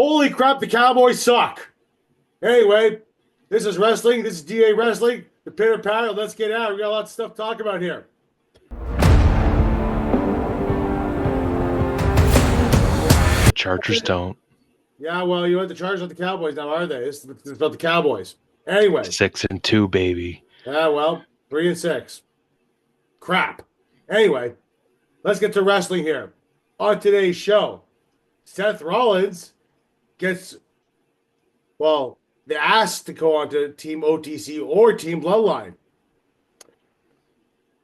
Holy crap, the Cowboys suck. Anyway, this is wrestling. This is DA Wrestling. The pitter patter. Let's get out. We got a lot of stuff to talk about here. The Chargers don't. Yeah, well, you know what? The Chargers are the Cowboys now, are they? It's about the Cowboys. Anyway. 6-2, baby. Yeah, well, 3-6. Crap. Anyway, let's get to wrestling here. On today's show, Seth Rollins gets, well, they're asked to go on to Team OTC or Team Bloodline.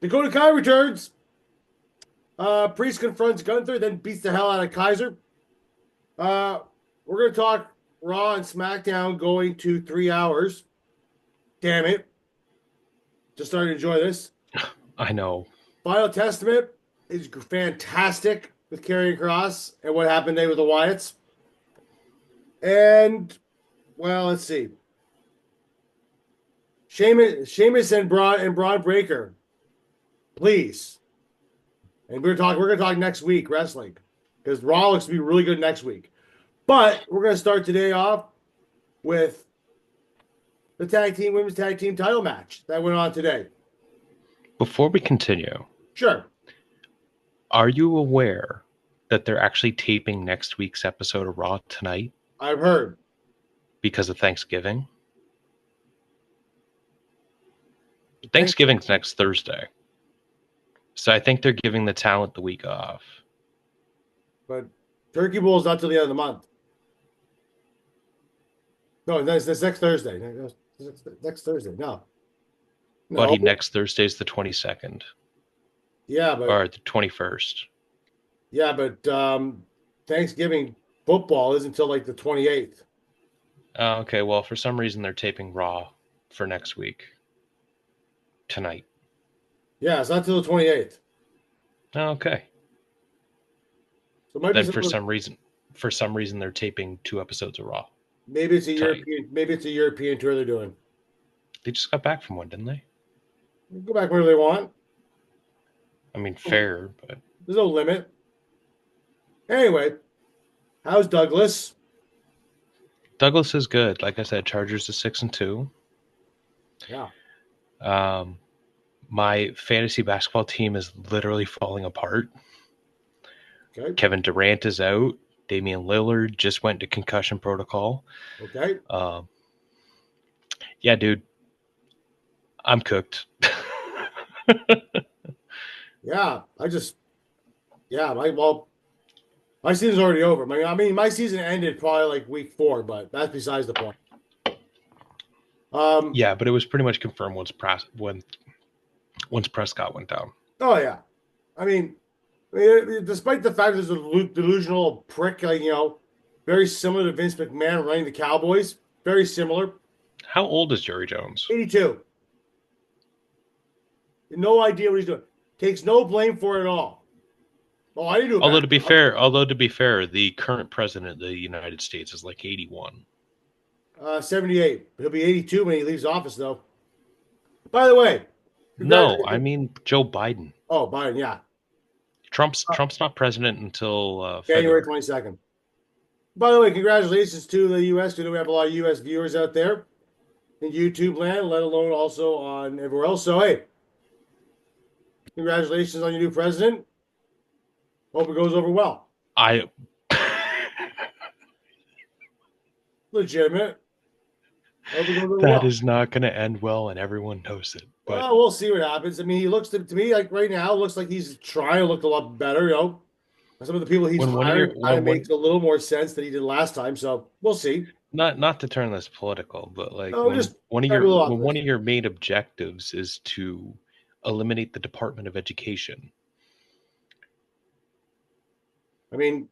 Dakota Kai returns. Priest confronts Gunther, then beats the hell out of Kaiser. We're going to talk Raw and SmackDown going to 3 hours. Damn it. Just starting to enjoy this. I know. Final Testament is fantastic with Karrion Kross and what happened today with the Wyatts. And, well, let's see. Sheamus and Braun Breaker. Please. And we're gonna talk next week, wrestling. Because Raw looks to be really good next week. But we're gonna start today off with the women's tag team title match that went on today. Before we continue, sure. Are you aware that they're actually taping next week's episode of Raw tonight? I've heard. Because of Thanksgiving? Thanksgiving's next Thursday. So I think they're giving the talent the week off. But Turkey Bowl is not till the end of the month. No, that's next Thursday. Next Thursday. No. Buddy, next Thursday is the 22nd. Yeah, but or the 21st. Yeah, but Thanksgiving football isn't until like the 28th. Okay, well, for some reason they're taping Raw for next week. Tonight. Yeah, it's not until the 28th. Okay. So maybe then for some reason they're taping 2 episodes of Raw. Maybe it's a European tour they're doing. They just got back from one, didn't they? Go back whenever they want. I mean, fair, but there's no limit. Anyway, how's Douglas? Douglas is good. Like I said, Chargers is 6-2. Yeah. My fantasy basketball team is literally falling apart. Okay. Kevin Durant is out. Damian Lillard just went to concussion protocol. Okay. Yeah, dude. I'm cooked. Yeah, my season's already over. I mean, my season ended probably like week 4, but that's besides the point. Yeah, but it was pretty much confirmed once Prescott went down. Oh yeah, I mean, despite the fact there's a delusional prick, like, very similar to Vince McMahon running the Cowboys, very similar. How old is Jerry Jones? 82. No idea what he's doing. Takes no blame for it at all. Oh, I didn't do it. Although to be fair, the current president of the United States is like 81. 78. He'll be 82 when he leaves office, though. By the way. No, I mean Joe Biden. Oh, Biden, yeah. Trump's not president until January 22nd. By the way, congratulations to the U.S. We know we have a lot of U.S. viewers out there in YouTube land, let alone also on everywhere else. So, hey, congratulations on your new president. Hope it goes over well. Legitimate. That is not going to end well, and everyone knows it. But well, we'll see what happens. I mean, he looks to me like right now, looks like he's trying to look a lot better. Some of the people he's hired kind of make a little more sense than he did last time. So we'll see. Not to turn this political, but like one of your main objectives is to eliminate the Department of Education. I mean,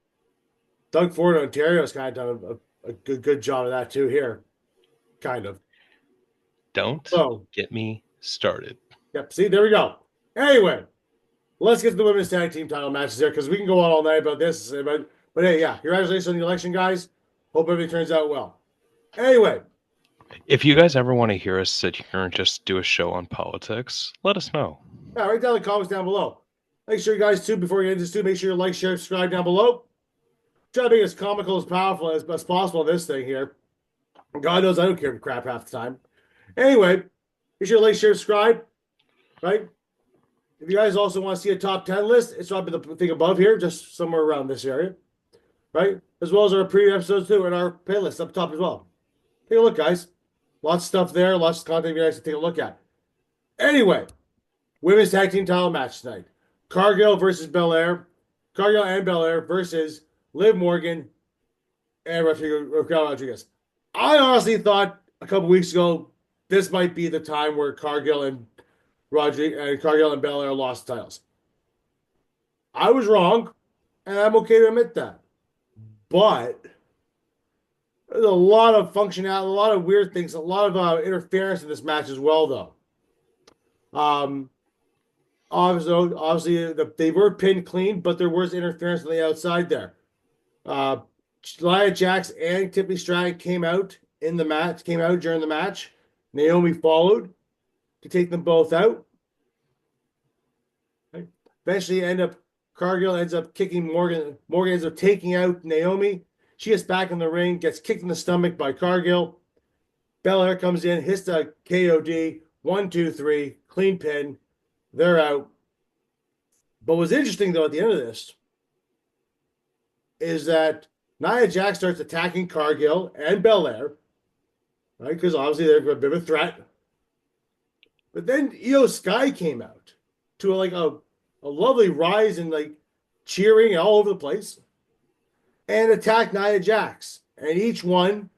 Doug Ford, Ontario's kind of done a good job of that too here. Kind of. Don't get me started. Yep. See, there we go. Anyway, let's get to the women's tag team title matches there because we can go on all night about this. But hey, yeah, congratulations on the election, guys. Hope everything turns out well. Anyway. If you guys ever want to hear us sit here and just do a show on politics, let us know. Yeah, write down the comments down below. Make sure you guys, too, before you get into this, too, make sure you like, share, subscribe down below. try to be as comical as powerful as possible in this thing here. God knows I don't care crap half the time. Anyway, be sure to like, share, subscribe, right? If you guys also want to see a top 10 list, it's probably the thing above here, just somewhere around this area, right? As well as our previous episodes too, and our playlist up top as well. Take a look, guys. Lots of stuff there, lots of content you guys can take a look at. Anyway, women's tag team title match tonight. Cargill versus Belair. Cargill and Belair versus Liv Morgan and Raquel Rodriguez. I honestly thought a couple weeks ago this might be the time where Cargill and Belair lost titles. I was wrong, and I'm okay to admit that. But there's a lot of functionality, a lot of weird things, a lot of interference in this match as well, though. Obviously, they were pinned clean, but there was interference on the outside there. Nia Jax and Tiffany Stratton came out during the match. Naomi followed to take them both out. Okay. Eventually, Cargill ends up kicking Morgan. Morgan ends up taking out Naomi. She gets back in the ring, gets kicked in the stomach by Cargill. Belair comes in, hits the KOD. 1, 2, 3, clean pin. They're out. But what's interesting, though, at the end of this is that Nia Jax starts attacking Cargill and Belair, right? Because obviously they're a bit of a threat. But then Io Sky came out to a lovely rise and cheering all over the place and attacked Nia Jax. And each one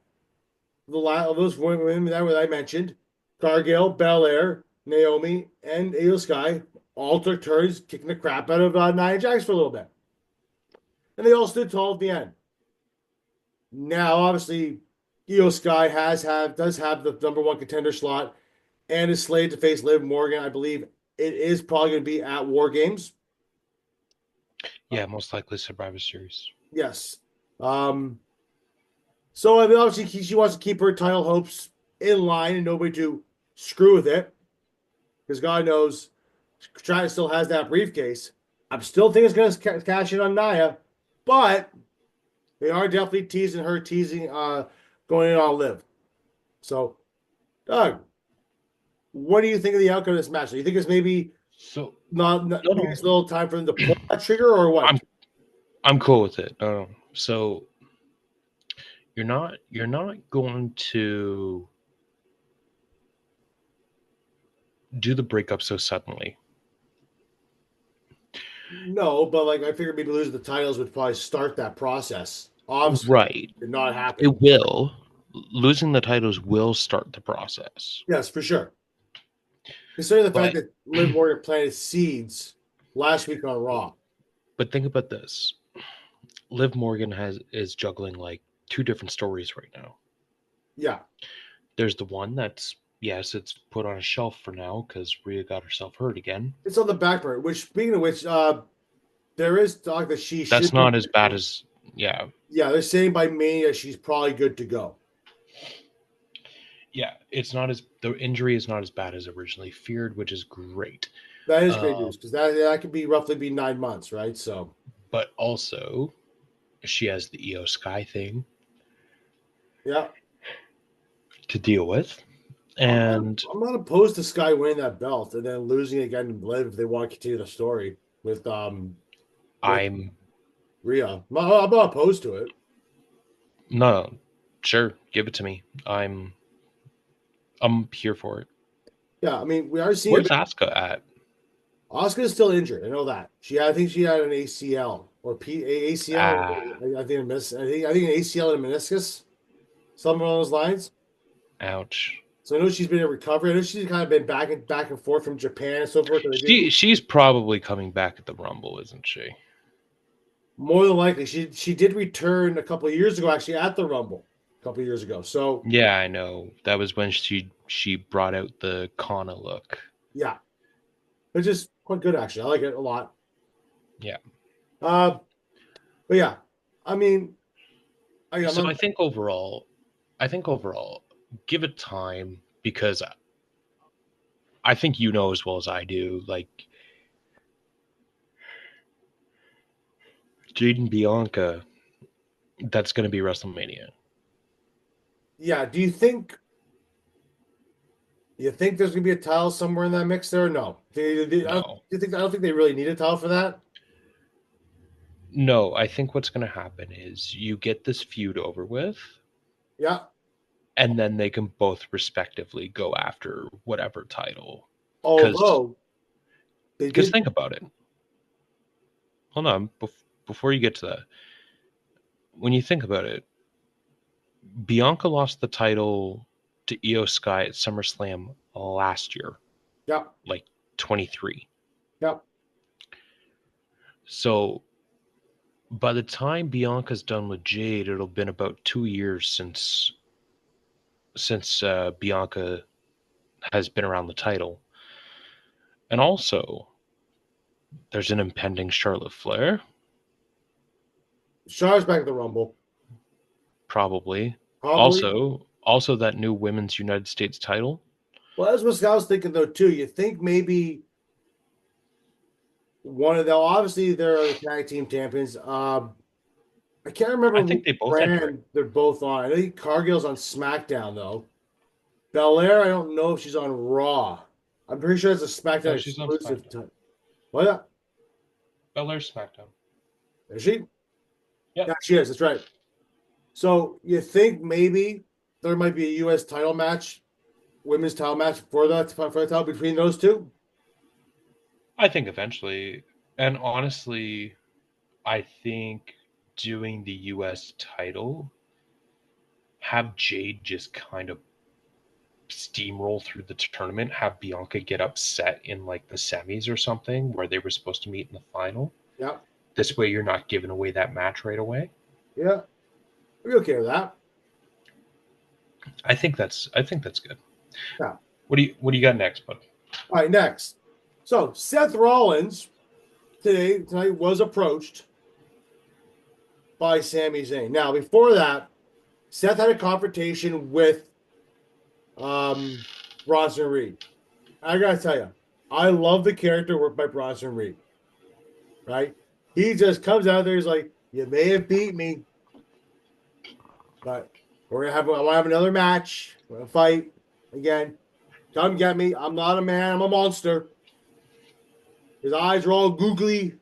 of those women that I mentioned, Cargill, Belair, Naomi, and Io Sky, all took turns kicking the crap out of Nia Jax for a little bit. And they all stood tall at the end. Now, obviously, Io Sky does have the number one contender slot and is slated to face Liv Morgan. I believe it is probably going to be at War Games. Yeah, most likely Survivor Series. Yes. So, I mean, obviously, she wants to keep her title hopes in line and nobody to screw with it. Because God knows, China still has that briefcase. I'm still thinking it's going to cash in on Nia, but they are definitely teasing going in on Liv. So, Doug, what do you think of the outcome of this match? Do you think it's maybe it's a little time for them to pull that trigger, or what? I'm cool with it. So you're not going to do the breakup so suddenly. No, but I figured maybe losing the titles would probably start that process. Obviously, right? Did not happen. It will. Losing the titles will start the process. Yes, for sure. Considering the fact that Liv Morgan planted seeds last week on Raw. But think about this: Liv Morgan is juggling two different stories right now. Yeah. There's the one that's it's put on a shelf for now because Rhea got herself hurt again. It's on the back burner. Which, speaking of which, there is talk that that's not as bad as Yeah, they're saying by Mania she's probably good to go. Yeah, the injury is not as bad as originally feared, which is great. That is great news because that could be roughly 9 months, right? So, but also, she has the Io Sky thing. Yeah. To deal with, and I'm not opposed to Sky winning that belt and then losing again in Liv if they want to continue the story with I'm Rhea. I'm not opposed to it. No, sure, give it to me. I'm here for it. Yeah, I mean, we are seeing. Where's Asuka at? Asuka's still injured. I know that. I think she had an ACL or ACL. I think an ACL and a meniscus, something along those lines. Ouch. So I know she's been in recovery. I know she's kind of been back and forth from Japan and so forth. She's probably coming back at the Rumble, isn't she? More than likely, she did return a couple of years ago, actually at the Rumble, a couple of years ago. So yeah, I know that was when she brought out the Kana look. Yeah, it's just quite good actually. I like it a lot. Yeah. But yeah, I mean, I think overall, give it time because I think you know as well as I do, Jade and Bianca That's going to be WrestleMania. Yeah. Do you think there's going to be a title somewhere in that mix there? Or no. No. I don't think they really need a title for that. No, I think what's going to happen is you get this feud over with. Yeah. And then they can both respectively go after whatever title. Although because think about it. Hold on, before you get to that, when you think about it, Bianca lost the title to Io Sky at SummerSlam last year. Yeah. Like 23. Yeah. So by the time Bianca's done with Jade, it'll have been about 2 years since Bianca has been around the title. And also, there's an impending Charlotte Flair. Charlotte's back at the Rumble. Probably. Also that new Women's United States title. Well, that's what I was thinking, though, too. You think maybe one of them, obviously, they're the tag team champions. I can't remember. I think they both brand they're both on. I think Cargill's on SmackDown, though. Belair, I don't know if she's on Raw. I'm pretty sure it's a SmackDown exclusive. What? Belair's SmackDown. Is she? Yep. Yeah, she is. That's right. So you think maybe there might be a U.S. title match, women's title match for the title between those two? I think eventually. And honestly, I think doing the U.S. title, have Jade just kind of steamroll through the tournament, have Bianca get upset in like the semis or something where they were supposed to meet in the final. Yeah. This way you're not giving away that match right away. Yeah. Are you okay with that? I think that's good. Yeah. What do you got next, bud? All right, next. So Seth Rollins tonight was approached by Sami Zayn. Now, before that, Seth had a confrontation with Bronson Reed. I gotta tell you, I love the character work by Bronson Reed. Right? He just comes out there, he's like, "You may have beat me, but I want to have another match. We're gonna fight again. Come get me. I'm not a man, I'm a monster." His eyes are all googly.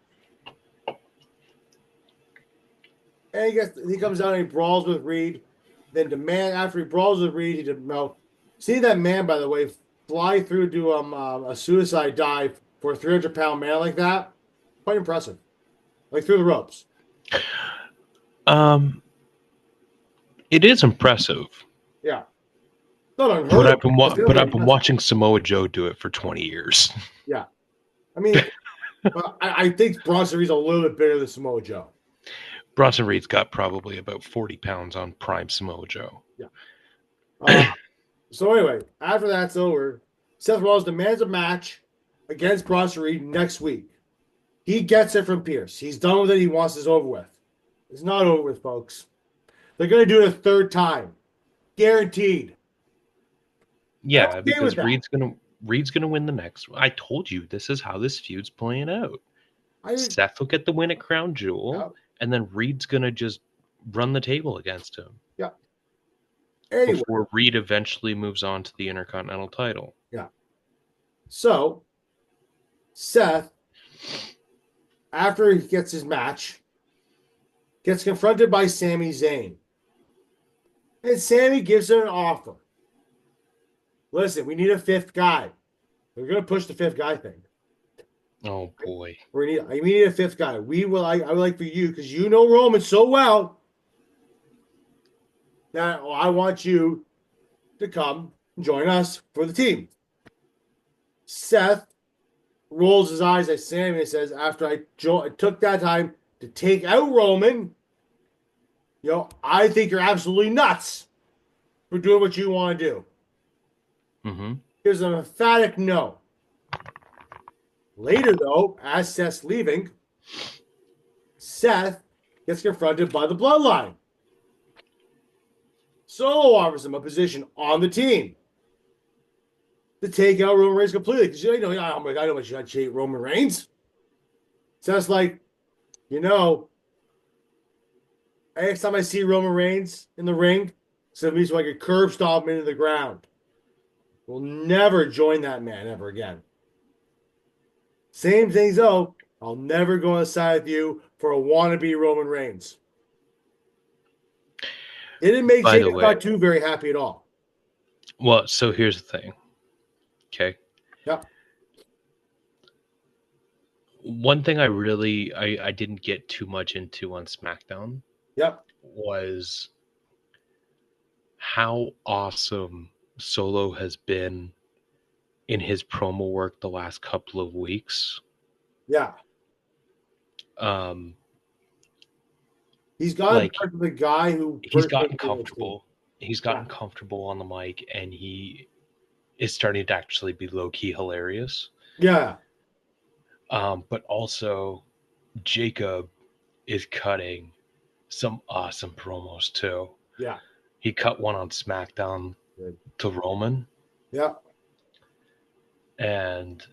And he comes out and he brawls with Reed. Then after he brawls with Reed, see that man, by the way, fly through to a suicide dive for a 300-pound man like that. Quite impressive. Like through the ropes. It is impressive. Yeah. Not unheard of. But I've been watching Samoa Joe do it for 20 years. Yeah. I mean, I think Bronson Reed's a little bit bigger than Samoa Joe. Bronson Reed's got probably about 40 pounds on prime Samoa Joe. Yeah. So anyway, after that's over, Seth Rollins demands a match against Bronson Reed next week. He gets it from Pierce. He's done with it. He wants this over with. It's not over with, folks. They're going to do it a third time. Guaranteed. Yeah, because Reed's gonna win the next one. I told you this is how this feud's playing out. Seth will get the win at Crown Jewel, and then Reed's gonna just run the table against him. Yeah. Anyway. Before Reed eventually moves on to the Intercontinental title. Yeah. So, Seth, after he gets his match, gets confronted by Sami Zayn. And Sami gives him an offer. Listen, we need a fifth guy. We're going to push the fifth guy thing. Oh, boy. We need a fifth guy. I would like for you, because you know Roman so well, that I want you to come and join us for the team. Seth rolls his eyes at Sami and says, after I took that time to take out Roman, I think you're absolutely nuts for doing what you want to do. Mm-hmm. Here's an emphatic no. Later, though, as Seth's leaving, Seth gets confronted by the Bloodline. Solo offers him a position on the team to take out Roman Reigns completely. Because I know how much you hate Roman Reigns. Seth's like, next time I see Roman Reigns in the ring, so it means so I could curb stomp him into the ground. Will never join that man ever again. Same things though. I'll never go on the side with you for a wannabe Roman Reigns. It didn't make By the Jacob way, Fatu very happy at all. well, so here's the thing. Okay. Yep. One thing I didn't get too much into on SmackDown Yep. was how awesome Solo has been in his promo work the last couple of weeks. Yeah. Um, He's gotten like back to the guy who he's first gotten came to the team. comfortable. He's Yeah. gotten comfortable on the mic, and he is starting to actually be low key hilarious. Yeah. But also, Jacob is cutting some awesome promos too. Yeah. He cut one on SmackDown Good. to Roman, Yeah. and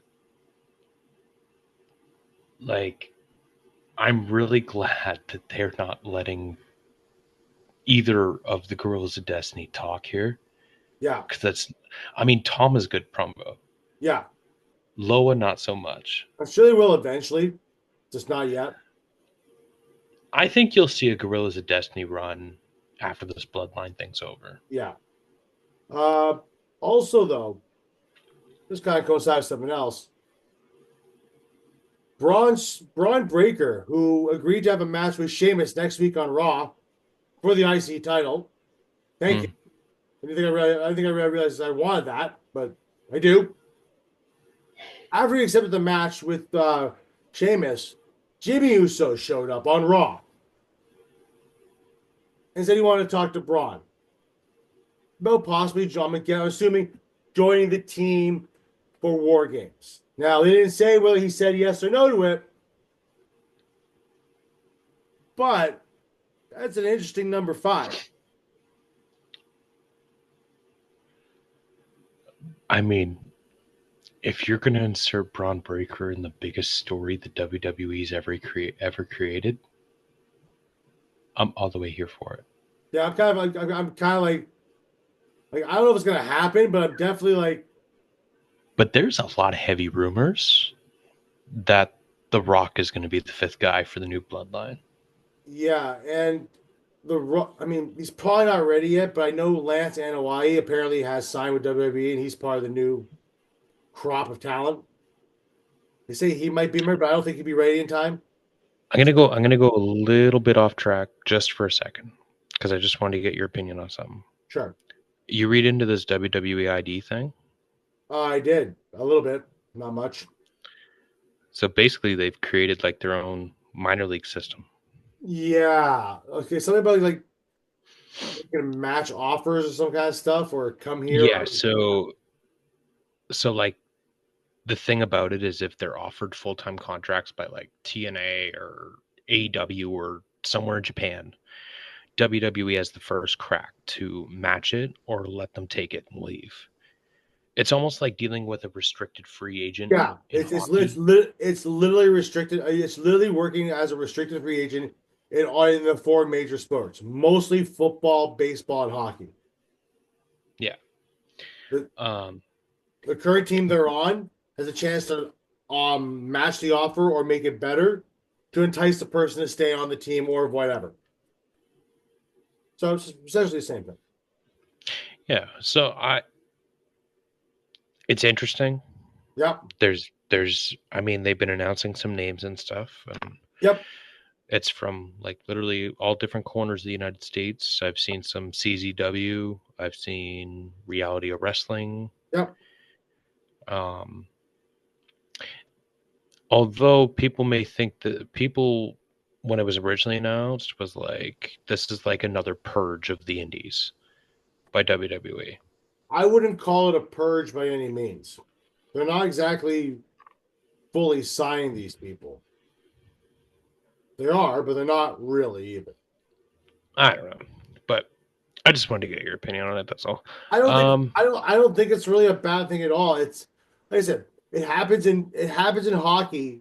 like, I'm really glad that they're not letting either of the Gorillas of Destiny talk here, Yeah. because I mean, Tom is good promo. Yeah. Loa, not so much. I'm sure they will eventually, just not yet. I think you'll see a Gorillas of Destiny run after this Bloodline thing's over. Yeah. Also, though, this kind of coincides with something else. Braun Breaker, who agreed to have a match with Sheamus next week on Raw for the IC title. Thank you. I think I realized I wanted that, but I do. After he accepted the match with Sheamus, Jimmy Uso showed up on Raw and said he wanted to talk to Braun about possibly John McGinn, I'm assuming joining the team for War Games. Now, they didn't say whether he said yes or no to it, but that's an interesting number 5. I mean, if you're going to insert Braun Breaker in the biggest story that WWE's ever created, I'm all the way here for it. Yeah, I'm kind of like I don't know if it's gonna happen, but I'm definitely like. But there's a lot of heavy rumors that The Rock is going to be the 5th guy for the new Bloodline. Yeah, and I mean, he's probably not ready yet, but I know Lance Anoa'i apparently has signed with WWE, and he's part of the new crop of talent. They say he might be ready, but I don't think he'd be ready in time. I'm gonna go a little bit off track just for a second, because I just wanted to get your opinion on something. Sure. You read into this WWE ID thing? I did a little bit, not much. So basically, they've created like their own minor league system. Yeah. Okay. Something about like gonna match offers or some kind of stuff, or come here. Yeah. So like, the thing about it is, if they're offered full-time contracts by like TNA or AEW or somewhere in Japan, WWE has the first crack to match it or let them take it and leave. It's almost like dealing with a restricted free agent. Yeah, it's literally restricted. It's literally working as a restricted free agent in the 4 major sports, mostly football, baseball, and hockey. Yeah. The current team they're on has a chance to match the offer or make it better to entice the person to stay on the team or whatever. So it's essentially the same thing. Yeah. So it's interesting. Yeah. I mean, they've been announcing some names and stuff. And yep. It's from like literally all different corners of the United States. I've seen some CZW. I've seen Reality of Wrestling. Yep. Although people may think that when it was originally announced, was like, this is like another purge of the indies by WWE. I wouldn't call it a purge by any means. They're not exactly fully signing these people. They are, but they're not really even. I don't know, but I just wanted to get your opinion on it. That's all. I don't think it's really a bad thing at all. It's like I said, it happens in hockey,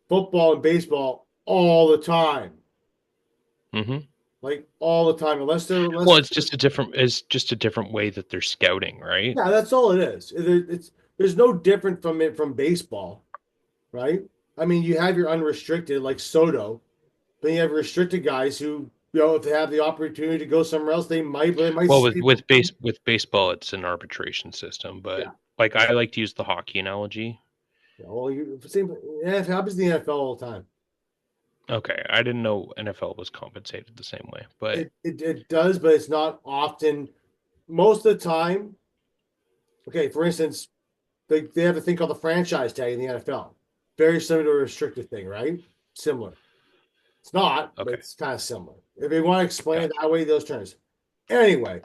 football, and baseball all the time. Mm-hmm. like all the time, Well, it's just a different way that they're scouting, right? yeah, that's all it is. There's no different from it from baseball, right? I mean, you have your unrestricted like Soto, then you have restricted guys who, if they have the opportunity to go somewhere else, they might, but they might Well, stay. with baseball, it's an arbitration system, but Yeah. like I like to use the hockey analogy. Yeah, well, it happens in the NFL all the time. Okay, I didn't know NFL was compensated the same way, but It does, but it's not often. Most of the time, okay, for instance, they have a thing called the franchise tag in the NFL. Very similar to a restricted thing, right? Similar. It's not, but okay, it's kind of similar. If they want to explain it gotcha. that way, those terms. Anyway,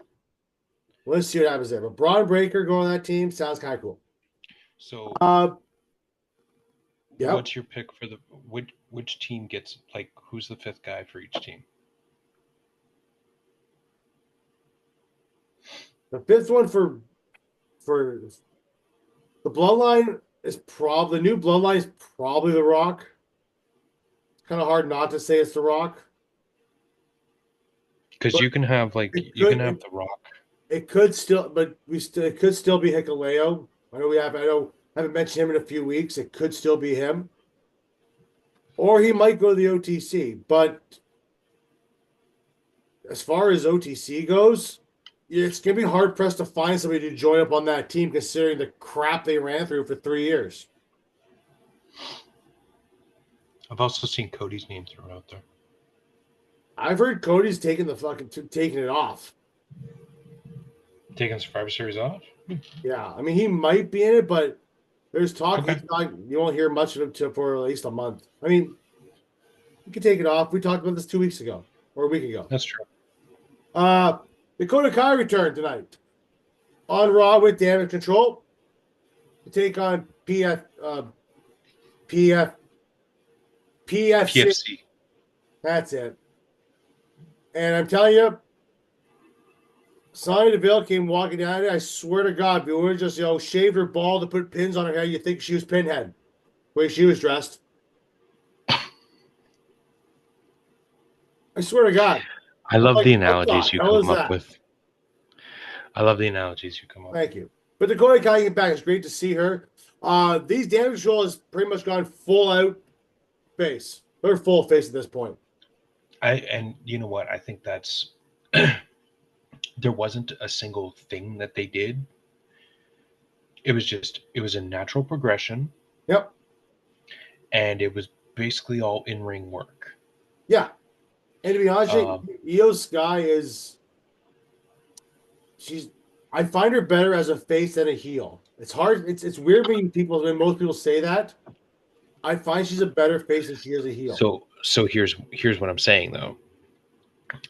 let's see what happens there. But Braun Breaker going on that team sounds kind of cool. So, Uh, yep. what's your pick for the which team gets like who's the fifth guy for each team? The fifth one for the bloodline is probably the new bloodline is probably the Rock. It's kind of hard not to say it's the Rock, Because but you can have like it you can could have the Rock. it could still, but it could still be Hikuleo. I haven't mentioned him in a few weeks. It could still be him, or he might go to the OTC. But as far as OTC goes, it's gonna be hard pressed to find somebody to join up on that team, considering the crap they ran through for 3 years. I've also seen Cody's name thrown out there. I've heard Cody's taking it off. Taking Survivor Series off? Yeah, I mean he might be in it, but there's talk Okay. he's not. You won't hear much of him for at least a month. I mean, you can take it off. We talked about this 2 weeks ago or a week ago. That's true. Dakota Kai returned tonight on Raw with Damage Control to take on PFC. PFC. That's it. And I'm telling you, Sonya Deville came walking down there. I swear to God, if you would have just shaved her bald to put pins on her hair, you think she was Pinhead, the way she was dressed. I swear to God. I love the What analogies you hell is come up that? with. I love the analogies you come up with. Thank you. But Dakota Kai getting back, it's great to see her. These Damage Control has pretty much gone full out face. They're full face at this point. And you know what? I think that's there wasn't a single thing that they did. It was a natural progression. Yep. And it was basically all in ring work. Yeah. And to be honest, Io Sky I find her better as a face than a heel. It's hard. It's weird when most people say that. I find she's a better face than she is a heel. So here's what I'm saying though.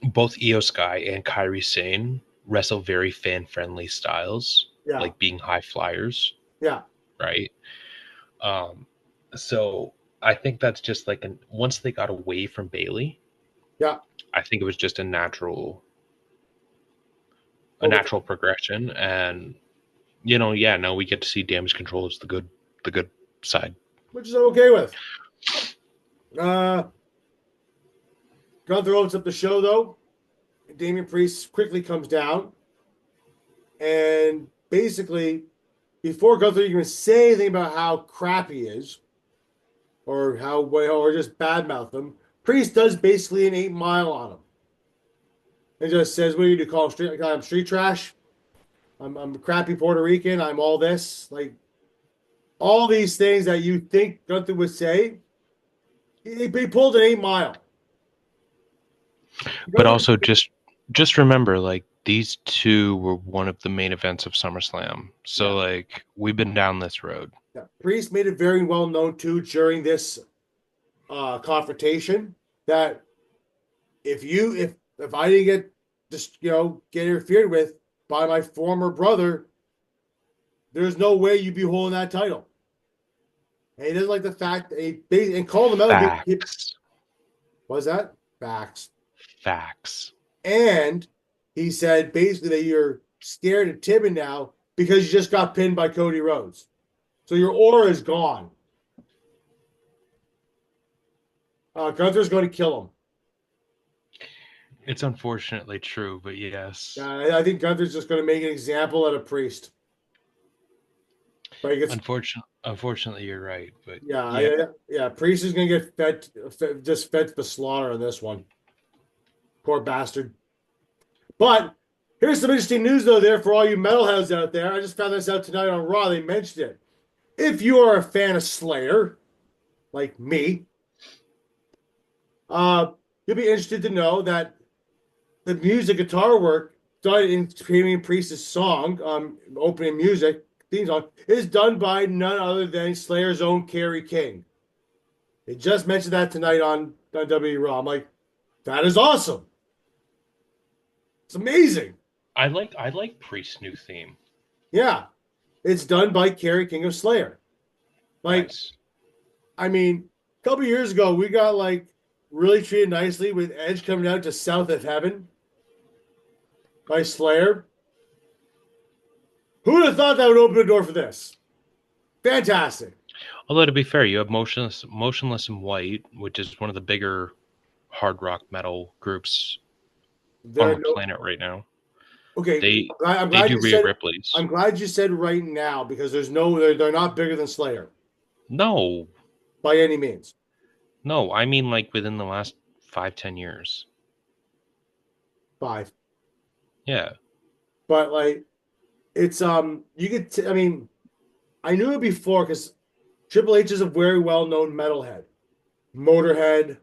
Both Io Sky and Kairi Sane wrestle very fan friendly styles, like being high flyers. Yeah. Right. So I think that's just like once they got away from Bailey. Yeah. I think it was just a natural progression, and now we get to see Damage Control as the good side, which is I'm okay with. Gunther opens up the show though. Damian Priest quickly comes down, and basically, before Gunther even say anything about how crap he is, or just badmouth him, Priest does basically an 8 Mile on him. And just says, what do you do? Call him street trash? I'm a crappy Puerto Rican. I'm all this. Like, all these things that you think Gunther would say, he pulled an 8 Mile. But also just remember, like, these two were one of the main events of SummerSlam. So, like, we've been down this road. Yeah. Priest made it very well known, too, during this confrontation that if I didn't get interfered with by my former brother, there's no way you'd be holding that title. And he doesn't like the fact that he called him out. Facts. What was that? Facts. And he said basically that you're scared of Tibbin now because you just got pinned by Cody Rhodes. So your aura is gone. Gunther's going to kill him. It's unfortunately true, but yes. I think Gunther's just going to make an example out of Priest. Like it's Unfortunately, you're right, but yeah, yeah. yeah. Priest is going to get just fed to the slaughter on this one. Poor bastard. But here's some interesting news though. There for all you metalheads out there, I just found this out tonight on Raw. They mentioned it. If you are a fan of Slayer, like me, you'll be interested to know that the music guitar work done in Premium Priest's song, opening music, theme song, is done by none other than Slayer's own Kerry King. They just mentioned that tonight on WWE Raw. I'm like, that is awesome. It's amazing. I like Priest's new theme. Yeah. It's done by Kerry King of Slayer. Like, Nice. I mean, a couple years ago, we got like really treated nicely with Edge coming out to South of Heaven by Slayer. Who would have thought that would open the door for this? Fantastic. Although to be fair, you have Motionless in White, which is one of the bigger hard rock metal groups There on are the no planet right now. okay. They I'm they glad do you Rhea said. Ripley's. I'm glad you said right now because there's no. They're not bigger than Slayer No, by any means. no, I mean like within the last 5-10 years. 5, Yeah. but like it's you could. I mean, I knew it before because Triple H is a very well known metalhead, Motorhead.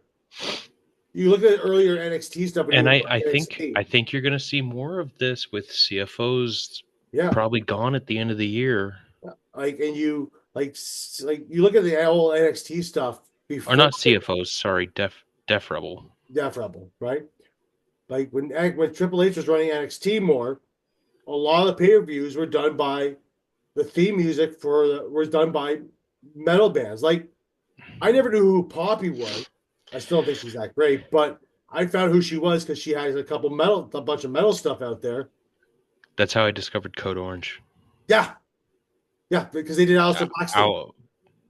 You look at earlier NXT stuff when he And was I on think NXT. I think you're gonna see more of this with CFOs Yeah, probably gone at the end of the year. like and you like you look at the whole NXT stuff Or before not CFOs, sorry, Def Rebel. Death Rebel, right? Like when Triple H was running NXT more, a lot of the pay-per-views were done by the theme music was done by metal bands. Like I never knew who Poppy was. I still don't think she's that great, but I found who she was because she has a bunch of metal stuff out there. That's how I discovered Code Orange. Yeah, yeah, because they did Aleister Black's thing. Al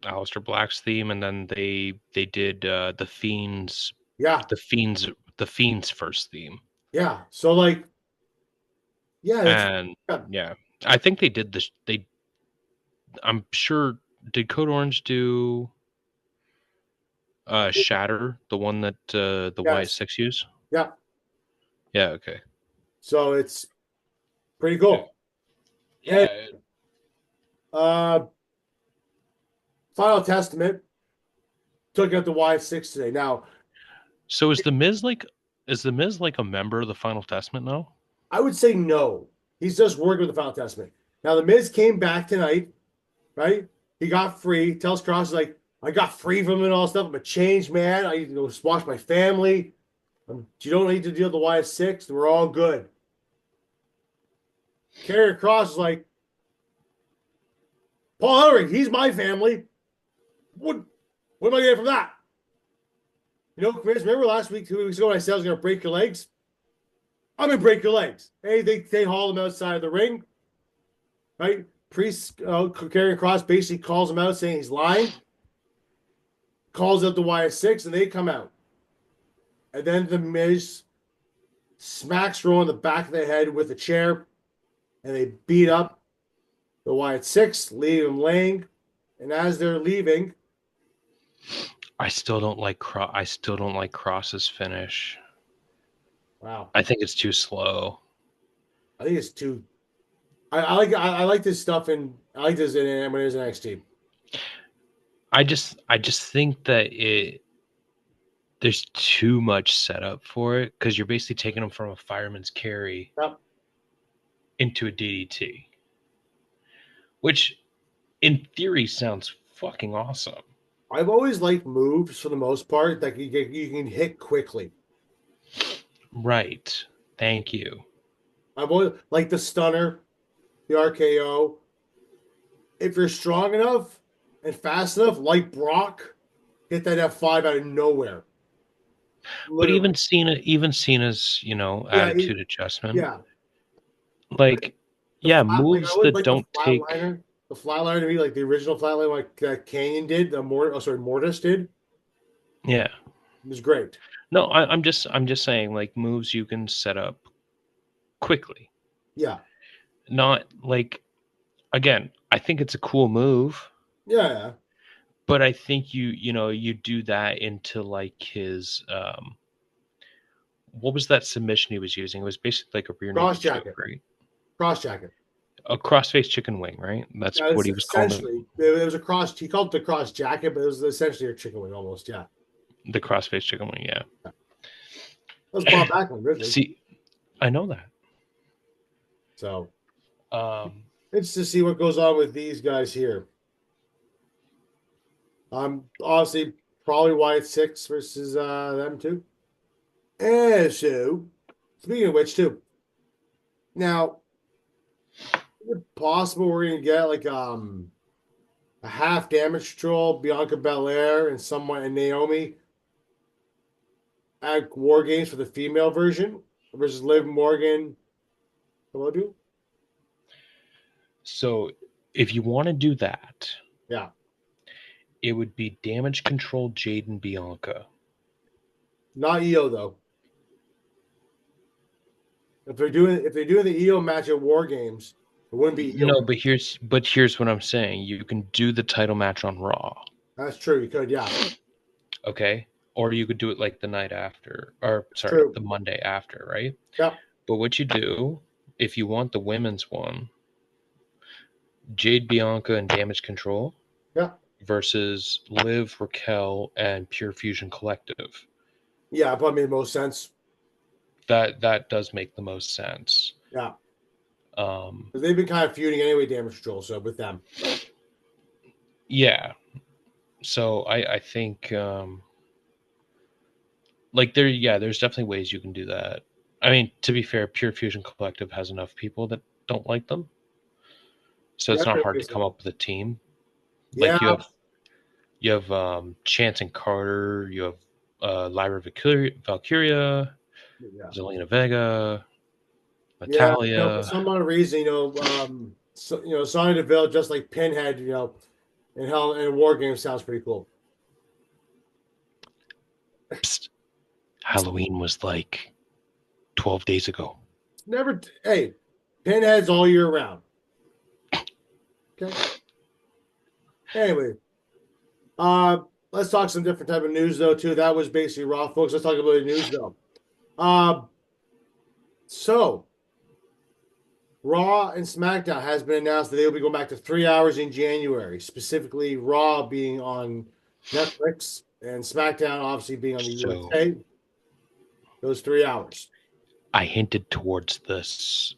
Aleister Black's theme, and then they did Yeah, the Fiends the Fiends first theme. yeah. So like, yeah, it's And yeah, yeah, I think they did this. I'm sure. Did Code Orange do Shatter, the one that the yes, WYATTS use? yeah. Yeah. Okay. So it's pretty Yeah. cool. And Yeah. uh, Final Testament took out the Y6 today. Now, So is the Miz like a member of the Final Testament now? I would say no. He's just working with the Final Testament. Now, the Miz came back tonight, right? He got free. Tells Cross like, I got free from it and all stuff. I'm a changed man. I need to go watch my family. You don't need to deal with the Y6. We're all good. Karrion Cross is like, Paul Ellering, he's my family. What am I getting from that? You know, Chris, remember last week, 2 weeks ago, when I said I was going to break your legs? I'm going to break your legs. Hey, they haul him outside of the ring, right? Priest, Karrion Cross basically calls him out saying he's lying, calls out the Y6, and they come out. And then the Miz smacks Rowan in the back of the head with a chair, and they beat up the Y6, leave him laying. And as they're leaving, I still don't like Cross's finish. wow, I think it's too slow. I think it's too. I like this stuff and I like this in when it was in NXT. I just think that there's too much setup for it because you're basically taking them from a fireman's carry Yep. into a DDT, which in theory sounds fucking awesome. I've always liked moves for the most part that you can hit quickly. Right. Thank you. I've always like the stunner, the RKO. If you're strong enough and fast enough, like Brock, hit that F5 out of nowhere. But Literally. even Cena's, Yeah, attitude adjustment, yeah. like, yeah, Like I moves would that like the don't take. flatliner. The flatliner to me, like the original flatliner, like Canyon did. Mortis did. Yeah. It was great. No, I'm just saying like moves you can set up quickly. Yeah. Not like again, I think it's a cool move, Yeah. but I think you do that into like his what was that submission he was using? It was basically like a rear Cross naked choke, jacket. right? Cross jacket. A crossface chicken wing, right? That's Yeah, what it's he was calling it. essentially it was a cross. He called it the cross jacket, but it was essentially a chicken wing almost. Yeah. The crossface chicken wing, yeah. That was Bob Backlund, originally. See, I know that. So Um, it's to see what goes on with these guys here. Obviously probably Wyatt 6 versus them too. And so, speaking of which, too, now is it possible we're gonna get like a half damage control Bianca Belair and someone and Naomi at War Games for the female version versus Liv Morgan. What do? so if you want to do that, Yeah, it would be damage control Jade and Bianca. not EO though. If they're doing the EO match at War Games, it wouldn't be EO. No, but here's what I'm saying. You can do the title match on Raw. That's true. You could, yeah. Okay? Or you could do it like the night after, or sorry, True. the Monday after, right? Yeah. But what you do, if you want the women's one, Jade Bianca and Damage Control Yeah. versus Liv Raquel and Pure Fusion Collective. Yeah, probably made most sense. That does make the most sense. Yeah. Um, Because they've been kind of feuding anyway, damage control, so with them. yeah. So I think like there's definitely ways you can do that. I mean, to be fair, Pure Fusion Collective has enough people that don't like them. So it's Yeah, not hard to come up with a team. yeah. Like you have Chance and Carter, you have Lyra Valkyria, Yeah. Zelina Vega, Yeah, for Natalia. some odd reason, Sonya Deville, just like Pinhead, in Hell in War Games sounds pretty cool. Psst. Halloween was like 12 days ago. Hey, Pinhead's all year round. Okay. Anyway, let's talk some different type of news though too. That was basically Raw, folks. Let's talk about the news though. So Raw and SmackDown has been announced that they will be going back to 3 hours in January, specifically Raw being on Netflix and SmackDown obviously being on the USA. Those 3 hours. I hinted towards this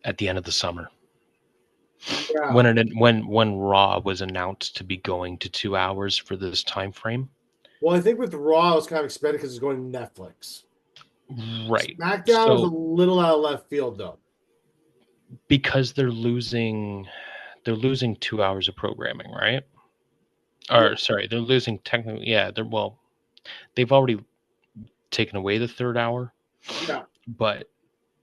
at the end of the summer. Yeah. When Raw was announced to be going to 2 hours for this time frame. Well, I think with Raw, it's kind of expected because it's going to Netflix. Right. SmackDown is a little out of left field, though. Because they're losing 2 hours of programming, right? Or sorry, they're losing technically. Yeah, they've already taken away the third hour. Yeah. But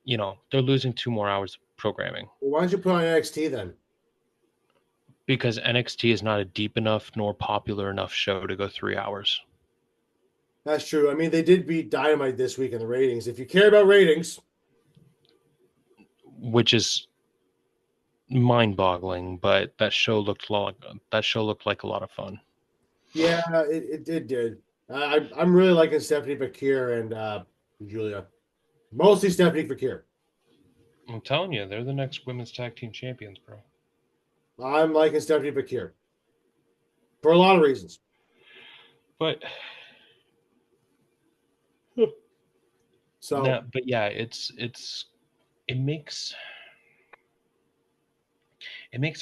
they're losing 2 more hours of programming. Well, why don't you put on NXT then? Because NXT is not a deep enough nor popular enough show to go 3 hours. That's true. I mean, they did beat Dynamite this week in the ratings. If you care about ratings, which is mind-boggling, but that show looked like a lot of fun. Yeah, it did. I'm really liking Stephanie Fakir and Julia. Mostly Stephanie Fakir. I'm telling you, they're the next women's tag team champions, bro. I'm liking Stephanie Fakir for a lot of reasons. But yeah, it makes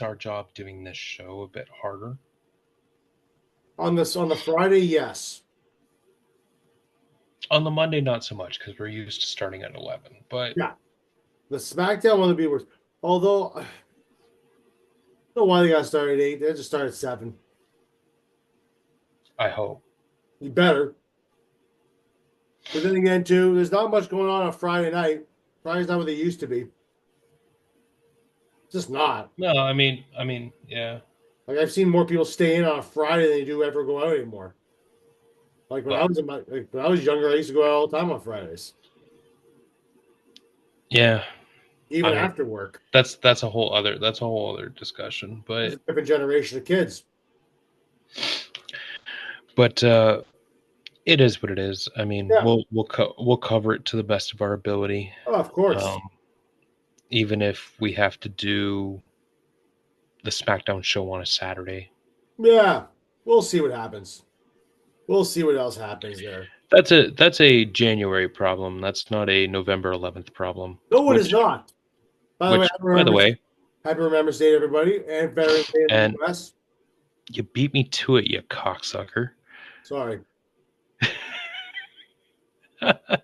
our job doing this show a bit harder. On the Friday, yes. On the Monday, not so much because we're used to starting at 11. But yeah, the SmackDown one would be worse. Although, I don't know why they got started at 8. They just started at 7. I hope. You better. But then again, too, there's not much going on Friday night. Friday's not what they used to be. Just not. No, I mean, yeah. Like I've seen more people stay in on a Friday than they do ever go out anymore. Like when I Well, was when I was younger, I used to go out all the time on Fridays, yeah, even I mean after work. that's a whole other discussion. It's a different generation of kids. But it is what it is. I mean, Yeah, we'll cover it to the best of our ability, oh, of course. um, even if we have to do the SmackDown show on a Saturday. Yeah, we'll see what happens. We'll see what else happens there. That's a January problem. That's not a November 11th problem. No, it is not. By the way, By the way, Happy Remembrance Day, to everybody, and Veterans Day in the and U.S. you beat me to it, you cocksucker. Sorry,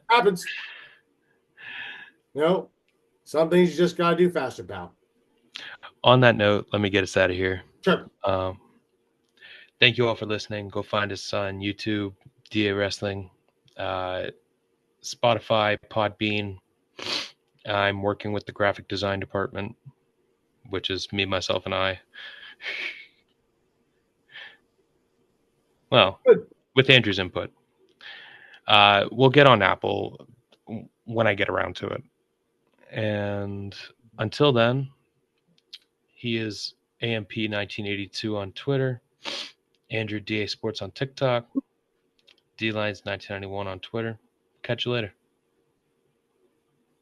happens. You know, some things you just gotta do faster, pal. On that note, let me get us out of here. Sure. Um, thank you all for listening. Go find us on YouTube, DA Wrestling, uh, Spotify, Podbean. I'm working with the graphic design department, which is me, myself, and I. Well, Good. with Andrew's input. We'll get on Apple when I get around to it. And until then, he is AMP 1982 on Twitter, Andrew DA Sports on TikTok, D Lines 1991 on Twitter. Catch you later.